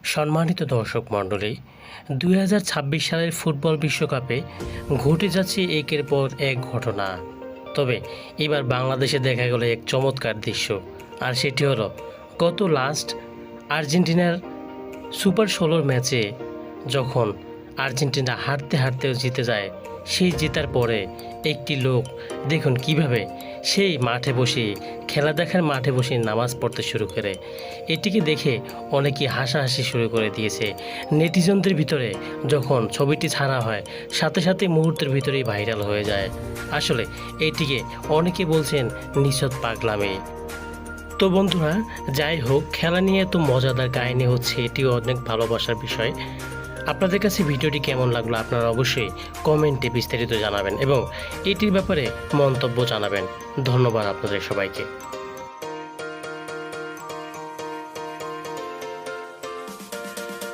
সম্মানিত দর্শক মণ্ডলী, 2026 সালের ফুটবল বিশ্বকাপে ঘটে যাচ্ছে একের পর এক ঘটনা। তবে এবার বাংলাদেশে দেখা গেল এক চমৎকার দৃশ্য, আর সেটি হলো গত লাস্ট আর্জেন্টিনার সুপার 16 ম্যাচে যখন আর্জেন্টিনা হারতে হারতেও জিতে যায়। সেই জেতার পরে একটি লোক দেখুন কিভাবে সেই মাঠে বসে খেলা দেখার মাঠে বসে নামাজ পড়তে শুরু করে। এটিকে দেখে অনেকেই হাসাহাসি শুরু করে দিয়েছে নেটিজনদের ভিতরে। যখন ছবিটি ছাড়া হয় সাথে সাথে মুহূর্তের ভিতরেই ভাইরাল হয়ে যায়। আসলে এটিকে অনেকে বলছেন নিছক পাগলামি। তো বন্ধুরা, যাই হোক, খেলা নিয়ে তো মজাদার কাহিনী হচ্ছে, এটিও অনেক ভালোবাসার বিষয়। আপনাদের কাছে ভিডিওটি কেমন লাগলো আপনারা অবশ্যই কমেন্টে বিস্তারিত জানাবেন এবং এটির ব্যাপারে মন্তব্য জানাবেন। ধন্যবাদ আপনাদের সবাইকে।